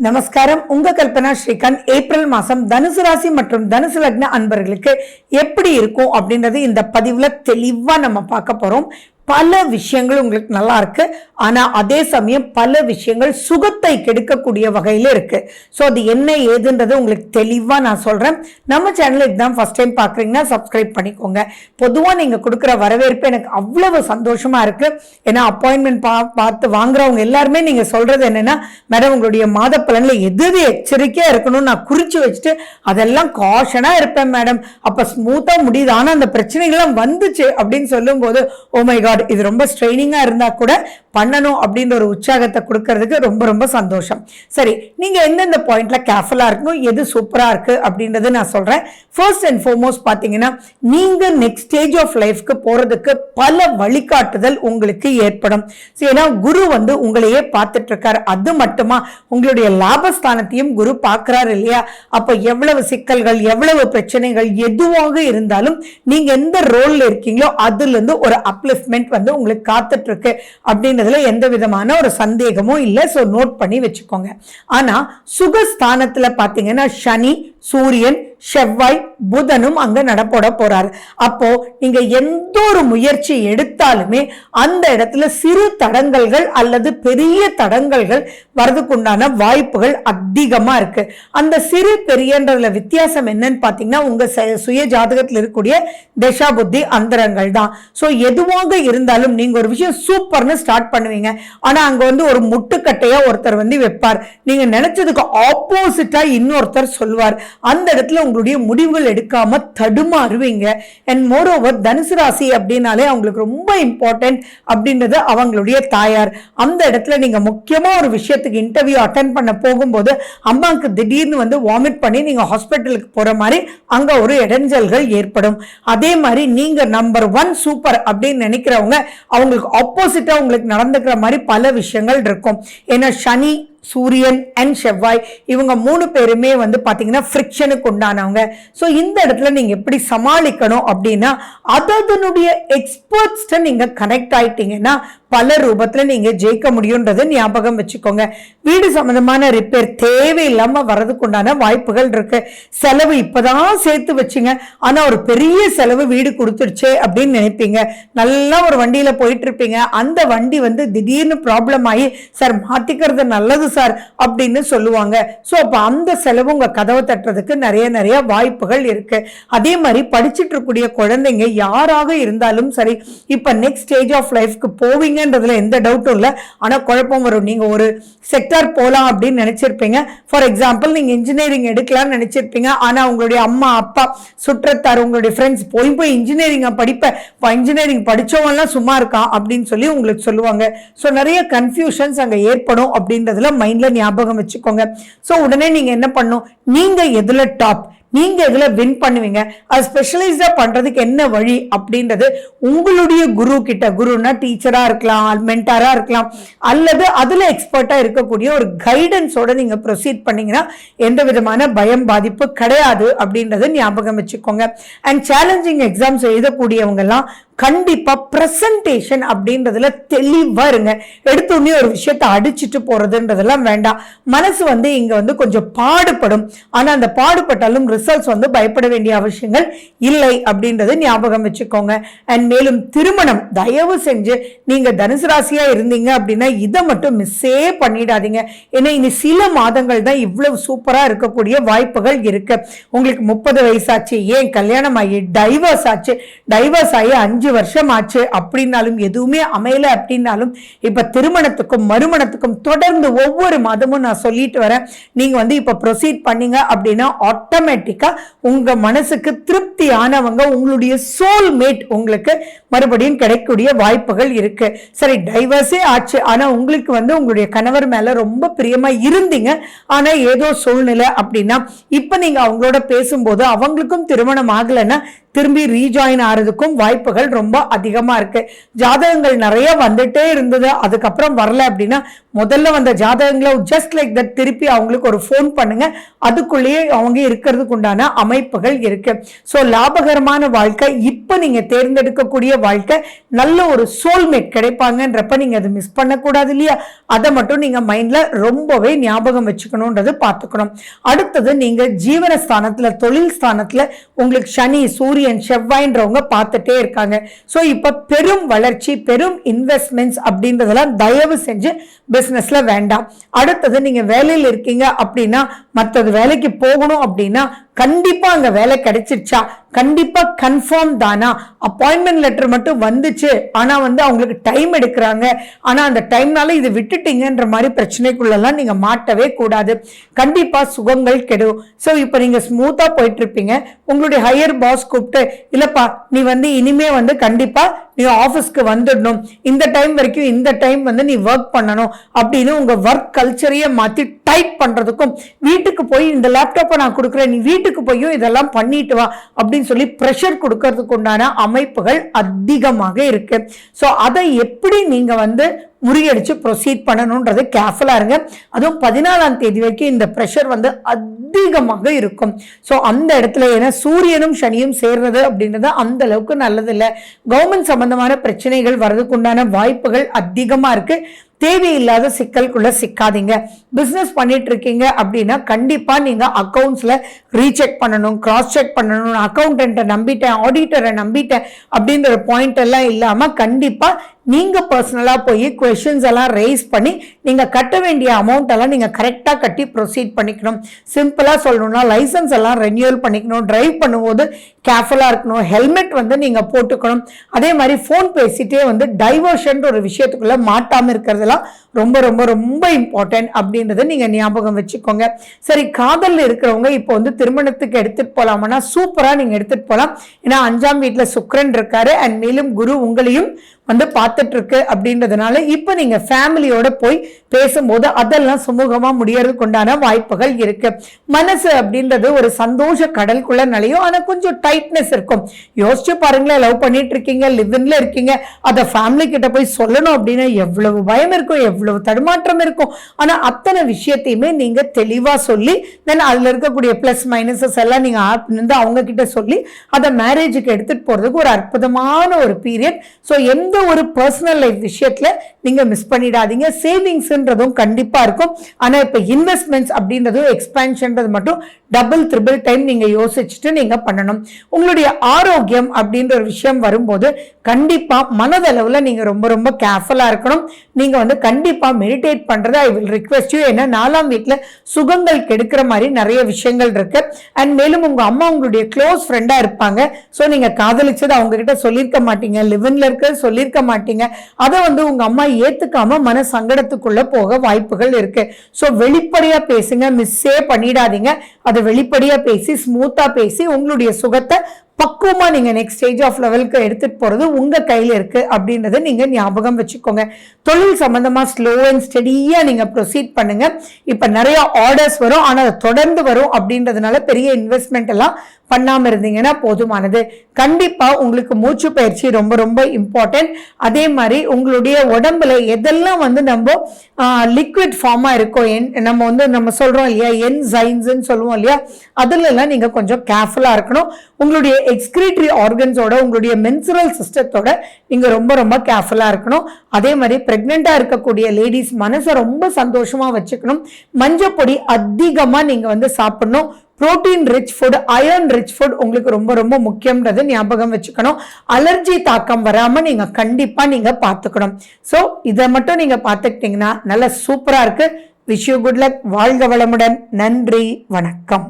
நமஸ்காரம். உங்க கல்பனா ஸ்ரீகாந்த். ஏப்ரல் மாசம் தனுசு ராசி மற்றும் தனுசு லக்ன அன்பர்களுக்கு எப்படி இருக்கும் அப்படின்றது இந்த பதிவுல தெளிவா நம்ம பார்க்க போறோம். பல விஷயங்கள் உங்களுக்கு நல்லா இருக்கு, ஆனா அதே சமயம் பல விஷயங்கள் சுகத்தை கெடுக்கக்கூடிய வகையில இருக்கு. ஸோ அது என்ன ஏதுன்றது உங்களுக்கு தெளிவா நான் சொல்றேன். நம்ம சேனல் இதுதான் ஃபர்ஸ்ட் டைம் பாக்குறீங்கன்னா சப்ஸ்கிரைப் பண்ணிக்கோங்க. பொதுவா நீங்க கொடுக்குற வரவேற்பு எனக்கு அவ்வளவு சந்தோஷமா இருக்கு. ஏன்னா அப்பாயின்மெண்ட் பார்த்து வாங்குறவங்க எல்லாருமே நீங்க சொல்றது என்னன்னா, மேடம் உங்களுடைய மாத பலன்ல எது எச்சரிக்கையா இருக்கணும் நான் குறிச்சு வச்சுட்டு அதெல்லாம் காஷனா இருப்பேன் மேடம், அப்ப ஸ்மூத்தா முடியுது, ஆனா அந்த பிரச்சனைகள்லாம் வந்துச்சு அப்படின்னு சொல்லும் போது ஓ மை காட், இது ரொம்ப ஸ்ட்ரெயினிங்கா இருந்தா கூட பண்ணணும் அப்படின்ற ஒரு உற்சாகத்தை கொடுக்கறதுக்கு ரொம்ப ரொம்ப சந்தோஷம். சரி, நீங்க எந்தெந்த பாயிண்ட்ல கேர்ஃபுல்லா இருக்கணும், எது சூப்பரா இருக்கு அப்படின்றது நான் சொல்றேன். ஃபர்ஸ்ட் அண்ட் ஃபார்மோஸ்ட் பாத்தீங்கன்னா, நீங்க நெக்ஸ்ட் ஸ்டேஜ் ஆஃப் லைஃப்க்கு போறதுக்கு பல வழிகாட்டுதல் உங்களுக்கு ஏற்படும். ஏன்னா குரு உங்களையே பார்த்துட்டு இருக்காரு. அது மட்டுமா, உங்களுடைய லாபஸ்தானத்தையும் குரு பார்க்கிறாரு இல்லையா? அப்ப எவ்வளவு சிக்கல்கள், எவ்வளவு பிரச்சனைகள் எதுவாக இருந்தாலும் நீங்க எந்த ரோல்ல இருக்கீங்களோ அதுல இருந்து ஒரு அப்லிஃப்ட்மெண்ட் உங்களுக்கு காத்துட்டு இருக்கு அப்படின்றதுல எந்த விதமான ஒரு சந்தேகமும் இல்லை. சோ நோட் பண்ணி வச்சுக்கோங்க. ஆனா சுகஸ்தானத்துல பாத்தீங்கன்னா சனி, சூரியன், செவ்வாய், புதனும் அங்க நடப்போட போறாரு. அப்போ நீங்க எந்த ஒரு முயற்சி எடுத்தாலுமே அந்த இடத்துல சிறு தடங்கல்கள் அல்லது பெரிய தடங்கல்கள் வரதுக்குண்டான வாய்ப்புகள் அதிகமா இருக்கு. அந்த சிறு பெரியன்றதுல வித்தியாசம் என்னன்னு பாத்தீங்கன்னா, உங்க சுய ஜாதகத்தில் இருக்கக்கூடிய தசா புத்தி அந்தரங்கள் தான். சோ எதுவாக இருந்தாலும் நீங்க ஒரு விஷயம் சூப்பர்னு ஸ்டார்ட் பண்ணுவீங்க, ஆனா அங்க ஒரு முட்டுக்கட்டையா ஒருத்தர் வைப்பார். நீங்க நினைச்சதுக்கு ஆப்போசிட்டா இன்னொருத்தர் சொல்வார். அந்த இடத்துல உங்களுடைய முடிவுகள் எடுக்காம தடுமாறுவீங்க. அண்ட் மோர் ஓவர் தனுசு ராசி அப்படின்னாலே அவங்களுக்கு ரொம்ப இம்பார்ட்டன்ட் அப்படின்றது அவங்களுடைய தாயார். அந்த இடத்துல நீங்க முக்கியமா ஒரு விஷயத்துக்கு இன்டர்வியூ அட்டென்ட் பண்ண போகும்போது அம்மாவுக்கு திடீர்னு வாமிட் பண்ணி நீங்க ஹாஸ்பிட்டலுக்கு போற மாதிரி அங்க ஒரு இடைஞ்சல்கள் ஏற்படும். அதே மாதிரி நீங்க நம்பர் 1 சூப்பர் அப்படின்னு நினைக்கிறவங்க அவங்களுக்கு ஆப்போசிட்டா உங்களுக்கு நடந்துக்கிற மாதிரி பல விஷயங்கள் இருக்கும். ஏன்னா சனி, சூரியன் அண்ட் செவ்வாய் இவங்க 3 பேருமே பாத்தீங்கன்னா ஃப்ரிக்ஷனுக்கு உண்டானவங்க. சோ இந்த இடத்துல நீங்க எப்படி சமாளிக்கணும் அப்படின்னா, அதனுடைய எக்ஸ்பர்ட்ஸ் நீங்க கனெக்ட் ஆயிட்டீங்கன்னா பல ரூபத்துல நீங்க ஜெயிக்க முடியும்ன்றது ஞாபகம் வச்சுக்கோங்க. வீடு சம்பந்தமான ரிப்பேர் தேவையில்லாம வரதுக்கு உண்டான வாய்ப்புகள் இருக்கு. செலவு இப்பதான் சேர்த்து வச்சுங்க, ஆனா ஒரு பெரிய செலவு வீடு கொடுத்துருச்சு அப்படின்னு நினைப்பீங்க. நல்லா ஒரு வண்டியில போயிட்டு இருப்பீங்க, அந்த வண்டி திடீர்னு ப்ராப்ளம் ஆகி சார் மாத்திக்கிறது நல்லது சார் அப்படின்னு சொல்லுவாங்க. சோ அப்ப அந்த செலவு உங்க கதவை தட்டுறதுக்கு நிறைய வாய்ப்புகள் இருக்கு. அதே மாதிரி படிச்சுட்டு இருக்கக்கூடிய குழந்தைங்க யாராக இருந்தாலும் சரி, இப்ப நெக்ஸ்ட் ஸ்டேஜ் ஆஃப் லைஃப்க்கு போவீங்க எந்த டவுட்டும் இல்ல, ஆனா குழப்பம் வரும். நீங்க ஒரு செக்டார் போலாம் அப்படின்னு நினைச்சிருப்பீங்க. ஃபார் எக்ஸாம்பிள் நீங்க இன்ஜினியரிங் எடுக்கலாம்னு நினைச்சிருப்பீங்க, ஆனா உங்களுடைய அம்மா அப்பா சுற்றத்தார் உங்களுடைய ஃப்ரெண்ட்ஸ் போய் இன்ஜினியரிங் படிப்ப இன்ஜினியரிங் படிச்சவங்க சும்மா இருக்கான் அப்படின்னு சொல்லி உங்களுக்கு சொல்லுவாங்க. சோ நிறைய கன்ஃபியூஷன்ஸ் அங்க ஏற்படும் அப்படின்றதுல மைண்ட்ல ஞாபகம் வச்சுக்கோங்க. சோ உடனே நீங்க என்ன பண்ணும், நீங்க எதுல டாப், நீங்க எதுல வின் பண்ணுவீங்க, அது ஸ்பெஷலைஸ்டா பண்றதுக்கு என்ன வழி அப்படின்றது உங்களுடைய குரு கிட்ட, குருன்னா டீச்சரா இருக்கலாம், மென்டாரா இருக்கலாம், அல்லது அதுல எக்ஸ்பர்ட்டா இருக்கக்கூடிய ஒரு கைடன்ஸோட நீங்க ப்ரொசீட் பண்ணீங்கன்னா எந்த விதமான பயம் பாதிப்பு கிடையாது அப்படின்றது ஞாபகம் வச்சுக்கோங்க. அண்ட் சேலஞ்சிங் எக்ஸாம்ஸ் எழுதக்கூடியவங்க எல்லாம் கண்டிப்பா பிரசன்டேஷன் அப்படின்றதுல தெளிவா இருங்க. எடுத்தோடனே ஒரு விஷயத்தை அடிச்சுட்டு போறதுன்றதெல்லாம் வேண்டாம். மனசு இங்க கொஞ்சம் பாடுபடும், ஆனா அந்த பாடுபட்டாலும் ரிசல்ட்ஸ் பயப்பட வேண்டிய அவசியங்கள் இல்லை அப்படின்றது ஞாபகம் வச்சுக்கோங்க. அண்ட் மேலும் திருமணம் தயவு செஞ்சு நீங்க தனுசு ராசியா இருந்தீங்க அப்படின்னா இதை மட்டும் மிஸ்ஸே பண்ணிடாதீங்க. ஏன்னா இனி சில மாதங்கள் தான் இவ்வளவு சூப்பரா இருக்கக்கூடிய வாய்ப்புகள் இருக்கு. உங்களுக்கு 30 வயசாச்சு, ஏன் கல்யாணம் ஆகி டைவர்ஸ் ஆச்சு, டைவர்ஸ் ஆகி 5 வருஷம் ஆச்சு அப்படின்னாலும் எதுவுமே அமையல அப்படின்னாலும் இப்ப திருமணத்துக்கும் மறுமணத்துக்கும் தொடர்ந்து ஒவ்வொரு மாதமும் நான் சொல்லிட்டு வரேன். நீங்க இப்ப ப்ரொசீட் பண்ணீங்க அப்படின்னா ஆட்டோமேட்டிக்கா உங்க மனசுக்கு திருப்தியானவங்க, உங்களுடைய சோல்மேட் உங்களுக்கு மறுபடியும் கிடைக்கக்கூடிய வாய்ப்புகள் இருக்கு. சரி, டைவர்ஸே ஆச்சு, ஆனா உங்களுக்கு உங்களுடைய கணவர் மேல ரொம்ப பிரியமா இருந்தீங்க, ஆனா ஏதோ சூழ்நிலை அப்படின்னா இப்ப நீங்க அவங்களோட பேசும்போது அவங்களுக்கும் திருமணம் ஆகலைன்னா திரும்பி ரீஜாயின் ஆறதுக்கும் வாய்ப்புகள் ரொம்ப அதிகமா இருக்கு. ஜாதகங்கள் நிறைய வந்துட்டே இருந்தது, அதுக்கப்புறம் வரல அப்படின்னா முதல்ல வந்த ஜாதகங்களை ஜஸ்ட் லைக் தட் திருப்பி அவங்களுக்கு ஒரு ஃபோன் பண்ணுங்க, அதுக்குள்ளேயே அவங்க இருக்கிறதுக்கு உண்டான அமைப்புகள் இருக்கு. ஸோ லாபகரமான வாழ்க்கை இப்ப இப்ப நீங்க தேர்ந்தெடுக்கக்கூடிய வாழ்க்கை நல்ல ஒரு சோல்மேட் கிடைப்பாங்கன்றப்ப நீங்க அதை மிஸ் பண்ணக்கூடாது இல்லையா? அதை மட்டும் நீங்க மைண்ட்ல ரொம்பவே ஞாபகம் வச்சுக்கணும்ன்றது பார்த்துக்கணும். அடுத்தது நீங்க ஜீவனஸ்தானத்துல தொழில் ஸ்தானத்துல உங்களுக்கு சனி சூரியன் செவ்வாய்ன்றவங்க பார்த்துட்டே இருக்காங்க. ஸோ இப்ப பெரும் வளர்ச்சி பெரும் இன்வெஸ்ட்மெண்ட்ஸ் அப்படின்றதெல்லாம் தயவு செஞ்சு பிசினஸ்ல வேண்டாம். அடுத்தது நீங்க வேலையில் இருக்கீங்க அப்படின்னா மற்றது வேலைக்கு போகணும் அப்படின்னா கண்டிப்பா அங்க வேலை கிடைச்சிருச்சா, கண்டிப்பா கன்ஃபார்ம் தானா, அப்பாயின்மெண்ட் லெட்டர் மட்டும் வந்துச்சு ஆனா அவங்களுக்கு டைம் எடுக்கிறாங்க, ஆனா அந்த டைம்னால இது விட்டுட்டீங்கன்ற மாதிரி பிரச்சனைக்குள்ளெல்லாம் நீங்க மாட்டவே கூடாது. கண்டிப்பா சுகங்கள் கெடும். ஸோ இப்போ நீங்க ஸ்மூத்தா போயிட்டு இருப்பீங்க. உங்களுடைய ஹையர் பாஸ் கூப்பிட்டு இல்லப்பா நீ இனிமே கண்டிப்பா நீ ஆஃபீஸ்க்கு வந்துடணும், இந்த டைம் வரைக்கும் இந்த டைம் நீ ஒர்க் பண்ணணும் அப்படின்னு உங்க ஒர்க் கல்ச்சரையே மாத்தி டைட் பண்றதுக்கும், வீட்டுக்கு போய் இந்த லேப்டாப்பை நான் கொடுக்குறேன் நீ வீட்டுக்கு போயும் இதெல்லாம் பண்ணிட்டு வா அப்படின்னு சொல்லி பிரஷர் கொடுக்கறதுக்கு உண்டான அமைப்புகள் அதிகமாக இருக்கு. ஸோ அதை எப்படி நீங்க முறியடிச்சு ப்ரொசீட் பண்ணணும்ன்றது கேர்ஃபுல்லா இருங்க. அதுவும் 14ஆம் தேதி வரைக்கும் இந்த பிரஷர் அதிகமாக இருக்கும். ஸோ அந்த இடத்துல ஏன்னா சூரியனும் சனியும் சேர்றது அப்படின்றது அந்த அளவுக்கு நல்லது இல்லை. கவர்மெண்ட் சம்பந்தமான பிரச்சனைகள் வர்றதுக்கு உண்டான வாய்ப்புகள் அதிகமா இருக்கு. தேவையில்லாத சிக்கலுக்குள்ள சிக்காதீங்க. பிசினஸ் பண்ணிட்டு இருக்கீங்க அப்படின்னா கண்டிப்பா நீங்க அக்கௌண்ட்ஸ்ல ரீசெக் பண்ணணும், கிராஸ் செக் பண்ணணும். அக்கௌண்டன்ட்டை நம்பிட்டேன், ஆடிட்டரை நம்பிட்டேன் அப்படின்ற பாயிண்ட் எல்லாம் இல்லாம கண்டிப்பா நீங்க பர்சனலா போய் கொஸ்டின்ஸ் எல்லாம் ரைஸ் பண்ணி நீங்க கட்ட வேண்டிய அமௌண்ட் எல்லாம் நீங்க கரெக்டா கட்டி ப்ரொசீட் பண்ணிக்கணும். சிம்பிளா சொல்லணும்னா லைசன்ஸ் எல்லாம் ரெனியூவல் பண்ணிக்கணும். டிரைவ் பண்ணும்போது கேர்ஃபுல்லா இருக்கணும். ஹெல்மெட் நீங்க போட்டுக்கணும். அதே மாதிரி போன் பேசிட்டே டைவர்ஷன் ஒரு விஷயத்துக்குள்ள மாட்டாம இருக்கிறதுலாம் ரொம்ப ரொம்ப ரொம்ப இம்பார்ட்டன்ட் அப்படின்றத நீங்க ஞாபகம் வச்சுக்கோங்க. சரி, காதல்ல இருக்கிறவங்க இப்போ திருமணத்துக்கு எடுத்துட்டு போலாமனா சூப்பரா நீங்க எடுத்துட்டு போலாம். ஏன்னா 5ஆம் வீட்டுல சுக்கிரன் இருக்காரு அண்ட் மேலும் குரு உங்களையும் பார்த்துட்டு இருக்கு அப்படின்றதுனால இப்ப நீங்க ஃபேமிலியோட போய் பேசும்போது அதெல்லாம் சுமூகமா முடியறதுக்கு உண்டான வாய்ப்புகள் இருக்கு. மனசு அப்படின்றது ஒரு சந்தோஷ கடலுக்குள்ள நிலையும், ஆனா கொஞ்சம் டைட்னஸ் இருக்கும். யோசிச்சு பாருங்களேன், லவ் பண்ணிட்டு இருக்கீங்க, லிவ்இன்ல இருக்கீங்க, அதை ஃபேமிலி கிட்ட போய் சொல்லணும் அப்படின்னா எவ்வளவு பயம் இருக்கும், எவ்வளவு தடுமாற்றம் இருக்கும். ஆனா அத்தனை விஷயத்தையுமே நீங்க தெளிவா சொல்லி தென் அதுல இருக்கக்கூடிய பிளஸ் மைனஸஸ் எல்லாம் நீங்க அவங்க கிட்ட சொல்லி அதை மேரேஜுக்கு எடுத்துட்டு போறதுக்கு ஒரு அற்புதமான ஒரு பீரியட். ஸோ எந்த ஒரு பர்சனல் லைஃப் விஷயத்துல நீங்க மிஸ் பண்ணிடாதீங்க. சேவிங்ஸ்ன்றதும் கண்டிப்பா இருக்கும். ஆனா இப்ப இன்வெஸ்ட்மெண்ட்ஸ் அப்படின்றதும் எக்ஸ்பான்ஷன்றது மட்டும் டபுள் ட்ரிபிள் டைம் நீங்க யோசிச்சுட்டு நீங்க பண்ணணும். உங்களுடைய ஆரோக்கியம் அப்படின்ற ஒரு விஷயம் வரும்போது கண்டிப்பா மனதளவுல நீங்க ரொம்ப ரொம்ப கேர்ஃபுல்லா இருக்கணும். நீங்க கண்டிப்பா மெடிடேட் பண்றது ஐ வில் ரிக்வெஸ்ட் யூ. ஏன்னா 4ஆம் வீட்டுல சுகங்கள் கெடுக்கிற மாதிரி நிறைய விஷயங்கள் இருக்கு. அண்ட் மேலும் உங்க அம்மா உங்களுடைய க்ளோஸ் ஃப்ரெண்டா இருப்பாங்க. ஸோ நீங்க காதலிச்சது அவங்க கிட்ட சொல்லியிருக்க மாட்டீங்க, லிவ்இன்ல இருக்க சொல்லியிருக்க மாட்டீங்க. அதை உங்க அம்மா ஏத்துக்காம மன சங்கடத்துக்குள்ள போக வாய்ப்புகள் இருக்கு. சோ வெளிப்படையா பேசுங்க, மிஸ்ஸே பண்ணிடாதீங்க. அதை வெளிப்படையா பேசி ஸ்மூத்தா பேசி உங்களுடைய சுகத்தை பக்குவமா நீங்க நெக்ஸ்ட் ஸ்டேஜ் ஆஃப் லெவலுக்கு எடுத்துட்டு போறது உங்க கையில இருக்கு அப்படின்றத நீங்க ஞாபகம் வச்சுக்கோங்க. தொழில் சம்பந்தமா ஸ்லோ அண்ட் ஸ்டெடியா நீங்க ப்ரொசீட் பண்ணுங்க. இப்ப நிறைய ஆர்டர்ஸ் வரும், ஆனா அது தொடர்ந்து வரும் அப்படின்றதுனால பெரிய இன்வெஸ்ட்மெண்ட் எல்லாம் பண்ணாம இருந்தீங்கன்னா போதுமானது. கண்டிப்பா உங்களுக்கு மூச்சு பயிற்சி ரொம்ப ரொம்ப இம்பார்ட்டன்ட். அதே மாதிரி உங்களுடைய உடம்புல எதெல்லாம் நம்ம லிக்விட் ஃபார்மா இருக்கும், நம்ம சொல்றோம் இல்லையா என்சைம்ஸ் சொல்லுவோம் இல்லையா, அதுல எல்லாம் நீங்க கொஞ்சம் கேர்ஃபுல்லா இருக்கணும். உங்களுடைய எக்ஸ்கிரீட்டரி ஆர்கன்ஸோட உங்களுடைய மென்சுரல் சிஸ்டத்தோட நீங்க ரொம்ப ரொம்ப கேர்ஃபுல்லா இருக்கணும். அதே மாதிரி பிரெக்னெண்டா இருக்கக்கூடிய லேடிஸ் மனசை ரொம்ப சந்தோஷமா வச்சுக்கணும். மஞ்சள் பொடி அதிகமா நீங்க சாப்பிடணும். Protein rich food, iron rich food உங்களுக்கு ரொம்ப ரொம்ப முக்கியம்ன்றது ஞாபகம் வச்சுக்கணும். அலர்ஜி தாக்கம் வராம நீங்க கண்டிப்பா நீங்க பார்த்துக்கணும். ஸோ இதை மட்டும் நீங்க பார்த்துக்கிட்டீங்கன்னா நல்ல சூப்பரா இருக்கு. Wish you good luck. வாழ்க வளமுடன். நன்றி, வணக்கம்.